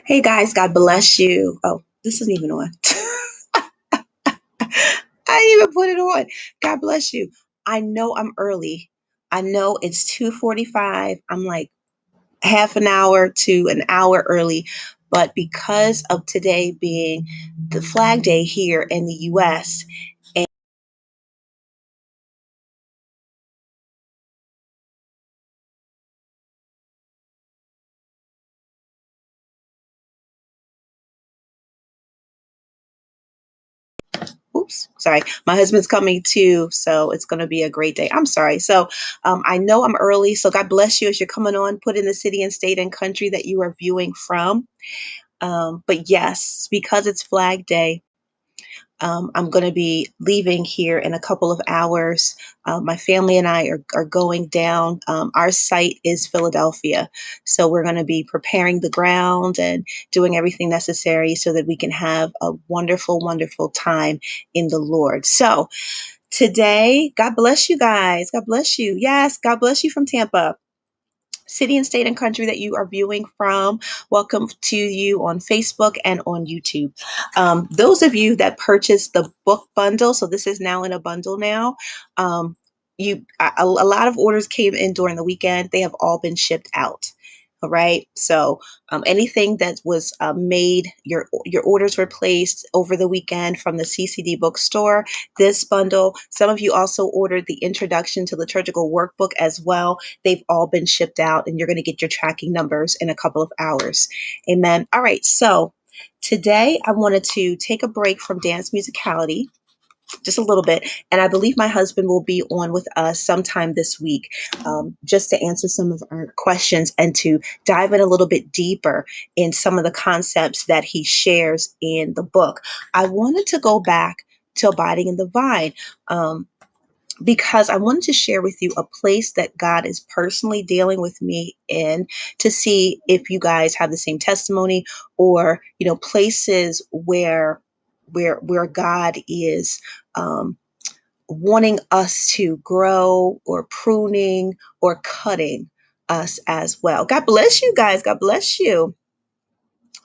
Hey guys, God bless you. Oh, this isn't even on. I didn't even put it on. God bless you. I know I'm early. I know it's 2:45. I'm like half an hour to an hour early, but because of today being the Flag Day here in the US. Oops, sorry. My husband's coming too, so it's going to be a great day. I'm sorry. So I know I'm early, so God bless you as you're coming on. Put in the city and state and country that you are viewing from. But yes, because it's Flag Day, I'm going to be leaving here in a couple of hours. My family and I are going down. Our site is Philadelphia. So we're going to be preparing the ground and doing everything necessary so that we can have a wonderful, wonderful time in the Lord. So today, God bless you guys. God bless you. Yes, God bless you from Tampa. City and state and country that you are viewing from. Welcome to you on Facebook and on YouTube. Those of you that purchased the book bundle, so this is now in a bundle now. A lot of orders came in during the weekend. They have all been shipped out. All right. So anything that was made, your orders were placed over the weekend from the CCD bookstore. This bundle. Some of you also ordered the Introduction to Liturgical Workbook as well. They've all been shipped out, and you're going to get your tracking numbers in a couple of hours. Amen. All right. So today I wanted to take a break from dance musicality just a little bit. And I believe my husband will be on with us sometime this week, just to answer some of our questions and to dive in a little bit deeper in some of the concepts that he shares in the book. I wanted to go back to abiding in the vine. Because I wanted to share with you a place that God is personally dealing with me in, to see if you guys have the same testimony, or places where God is wanting us to grow, or pruning, or cutting us as well. God bless you guys. God bless you.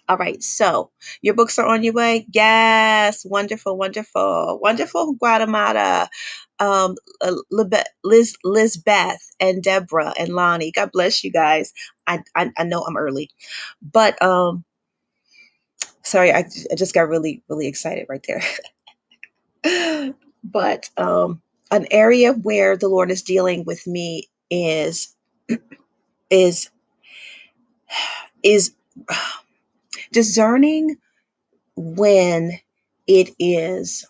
All right, so your books are on your way. Yes, wonderful, wonderful, wonderful, Guatemala. Lizbeth and Deborah and Lonnie. God bless you guys. I know I'm early, but sorry, I just got really really excited right there. But an area where the Lord is dealing with me is is discerning when it is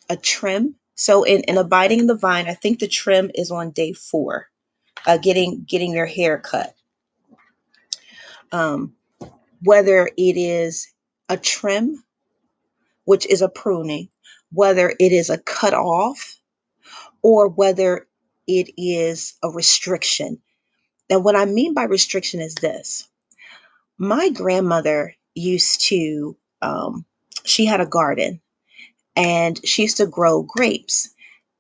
a trim. So in abiding in the vine, I think the trim is on day 4. Getting your hair cut. Um, whether it is a trim, which is a pruning, whether it is a cut off, or whether it is a restriction. And what I mean by restriction is this: my grandmother used to, she had a garden, and she used to grow grapes.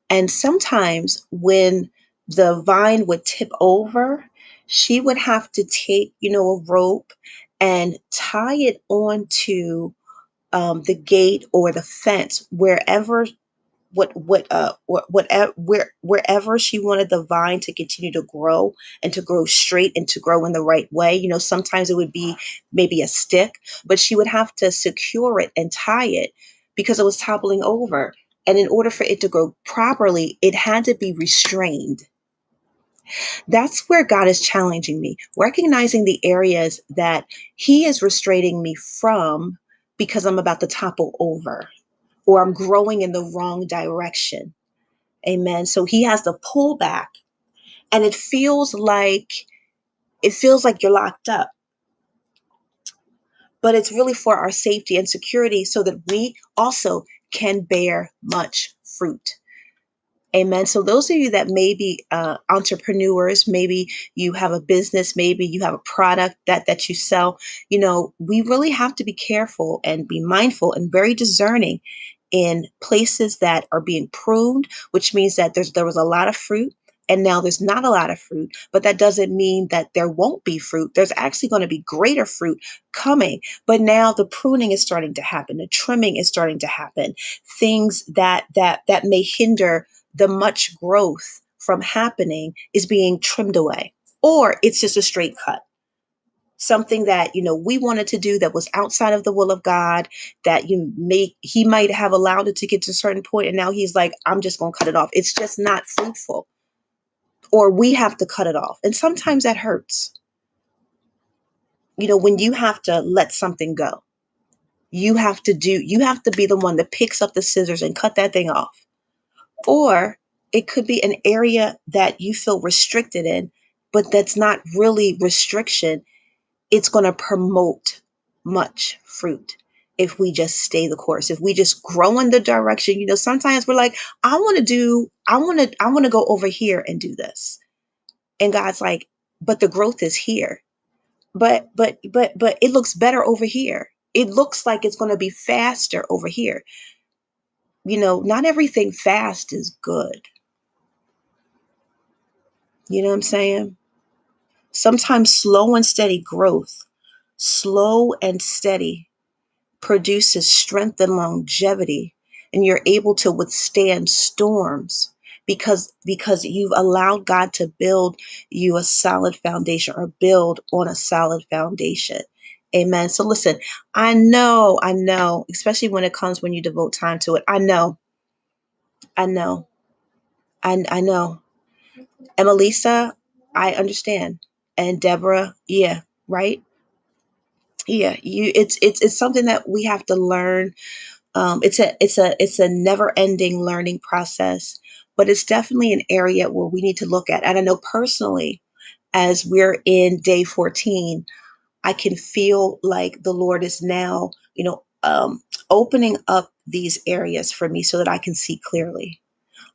And sometimes when the vine would tip over, she would have to take, a rope and tie it onto the gate or the fence, wherever wherever she wanted the vine to continue to grow, and to grow straight, and to grow in the right way. Sometimes it would be maybe a stick, but she would have to secure it and tie it because it was toppling over. And in order for it to grow properly, it had to be restrained. That's where God is challenging me, recognizing the areas that He is restraining me from, because I'm about to topple over, or I'm growing in the wrong direction. Amen. So He has to pull back, and it feels like you're locked up, but it's really for our safety and security, so that we also can bear much fruit. Amen. So those of you that may be entrepreneurs, maybe you have a business, maybe you have a product that you sell, we really have to be careful and be mindful and very discerning in places that are being pruned, which means that there was a lot of fruit. and now there's not a lot of fruit, but that doesn't mean that there won't be fruit. There's actually going to be greater fruit coming. But now the pruning is starting to happen. The trimming is starting to happen. Things that may hinder the much growth from happening is being trimmed away. Or it's just a straight cut. Something that we wanted to do that was outside of the will of God, that he might have allowed it to get to a certain point, and now he's like, I'm just going to cut it off. It's just not fruitful, or we have to cut it off. And sometimes that hurts. When you have to let something go, you have to be the one that picks up the scissors and cut that thing off. Or it could be an area that you feel restricted in, but that's not really restriction. It's going to promote much fruit if we just stay the course, if we just grow in the direction. Sometimes we're like, I want to go over here and do this. And God's like, but the growth is here. But it looks better over here. It looks like it's going to be faster over here. Not everything fast is good. You know what I'm saying? Sometimes slow and steady growth, slow and steady produces strength and longevity, and you're able to withstand storms because you've allowed God to build you a solid foundation, or build on a solid foundation. Amen. So listen, I know, especially when you devote time to it. I know, I know, I know. And Melissa, I understand. And Deborah, yeah, right? Yeah, it's something that we have to learn. It's a never ending learning process, but it's definitely an area where we need to look at. And I know personally, as we're in day 14, I can feel like the Lord is now, opening up these areas for me so that I can see clearly.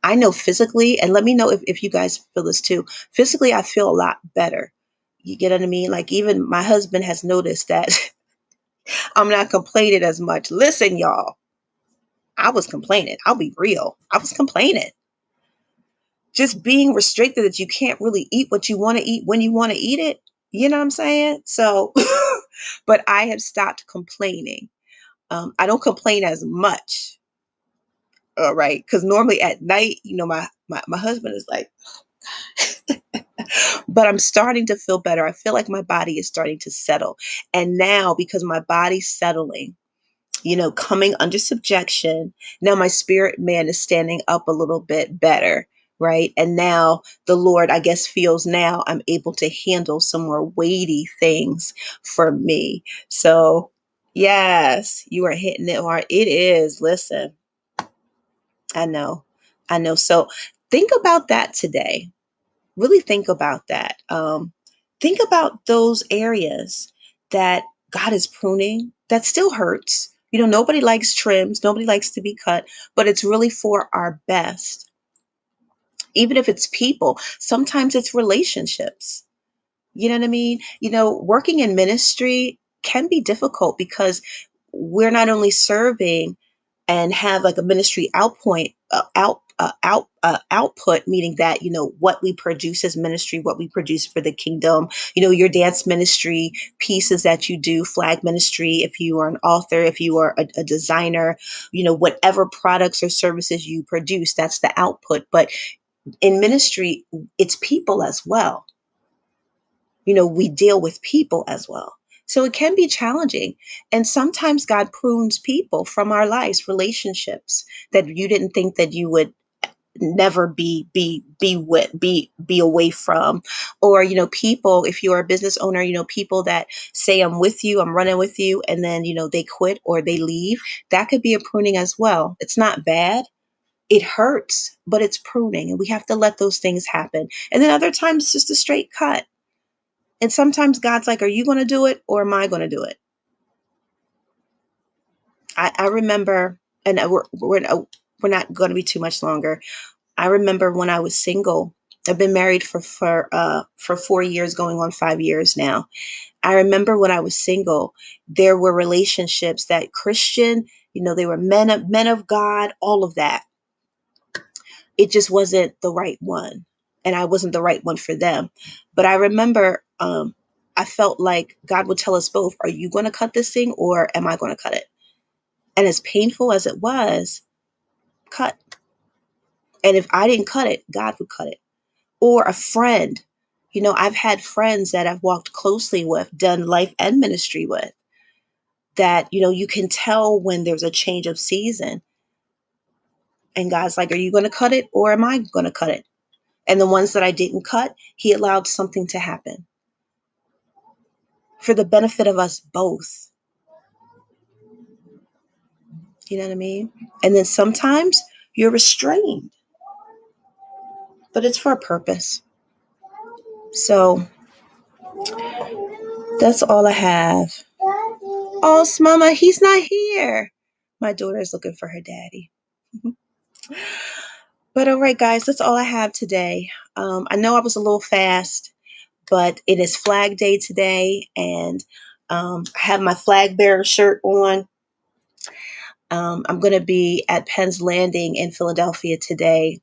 I know physically, and let me know if you guys feel this too. Physically, I feel a lot better. You get what I mean? Like, even my husband has noticed that I'm not complaining as much. Listen, y'all, I was complaining. I'll be real. I was complaining. Just being restricted, that you can't really eat what you want to eat when you want to eat it. You know what I'm saying? So, but I have stopped complaining. I don't complain as much. All right. Because normally at night, my husband is like, but I'm starting to feel better. I feel like my body is starting to settle. And now, because my body's settling, coming under subjection. Now my spirit man is standing up a little bit better, right? And now the Lord, I guess, feels now I'm able to handle some more weighty things for me. So, yes, you are hitting it hard. It is. Listen, I know. I know. So think about that today. Really think about that. Think about those areas that God is pruning that still hurts. Nobody likes trims, nobody likes to be cut, but it's really for our best. Even if it's people, sometimes it's relationships. You know what I mean? Working in ministry can be difficult because we're not only serving and have like a ministry output, meaning that what we produce as ministry, what we produce for the kingdom. Your dance ministry pieces that you do, flag ministry, if you are an author, if you are a designer, whatever products or services you produce, that's the output. But in ministry, it's people as well. We deal with people as well. So it can be challenging. And sometimes God prunes people from our lives, relationships that you didn't think that you would never be away from. Or, people, if you're a business owner, people that say, I'm with you, I'm running with you, and then, they quit or they leave. That could be a pruning as well. It's not bad. It hurts, but it's pruning, and we have to let those things happen. And then other times it's just a straight cut. And sometimes God's like, are you going to do it, or am I going to do it? I remember, and we're not going to be too much longer. I remember when I was single. I've been married for 4 years, going on 5 years now. I remember when I was single, there were relationships that Christian, they were men of God, all of that. It just wasn't the right one. and I wasn't the right one for them. But I remember I felt like God would tell us both, are you going to cut this thing or am I going to cut it? And as painful as it was, cut. And if I didn't cut it, God would cut it. Or a friend. You know, I've had friends that I've walked closely with, done life and ministry with, that, you know, you can tell when there's a change of season. And God's like, are you going to cut it or am I going to cut it? And the ones that I didn't cut, He allowed something to happen for the benefit of us both. You know what I mean? And then sometimes you're restrained, but it's for a purpose. So that's all I have. Oh, Mama, he's not here. My daughter is looking for her daddy. But all right, guys, that's all I have today. I know I was a little fast, but it is Flag Day today, and I have my flag bearer shirt on. I'm going to be at Penn's Landing in Philadelphia today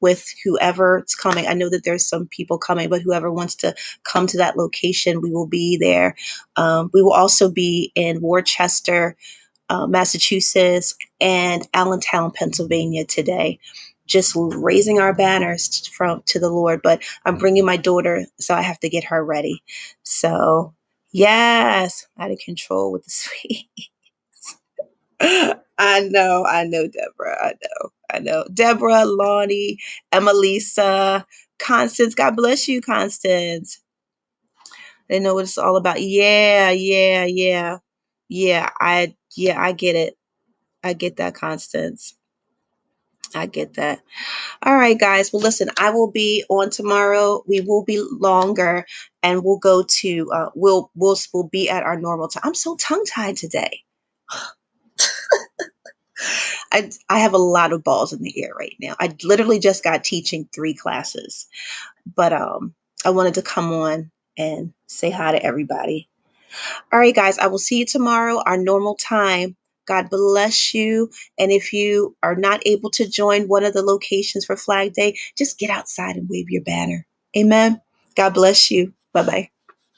with whoever's coming. I know that there's some people coming, but whoever wants to come to that location, we will be there. We will also be in Worcester, Massachusetts, and Allentown, Pennsylvania today, just raising our banners to the Lord. But I'm bringing my daughter, so I have to get her ready. So yes, out of control with the sweet. I know, Deborah. I know. Deborah, Lonnie, Emelisa, Constance. God bless you, Constance. They know what it's all about. Yeah, yeah, yeah. I get it. I get that, Constance. I get that. All right, guys. Well, listen, I will be on tomorrow. We will be longer, and we'll go to we'll be at our normal time. I'm so tongue tied today. I have a lot of balls in the air right now. I literally just got teaching 3 classes, but I wanted to come on and say hi to everybody. All right, guys, I will see you tomorrow, our normal time. God bless you. And if you are not able to join one of the locations for Flag Day, just get outside and wave your banner. Amen. God bless you. Bye bye.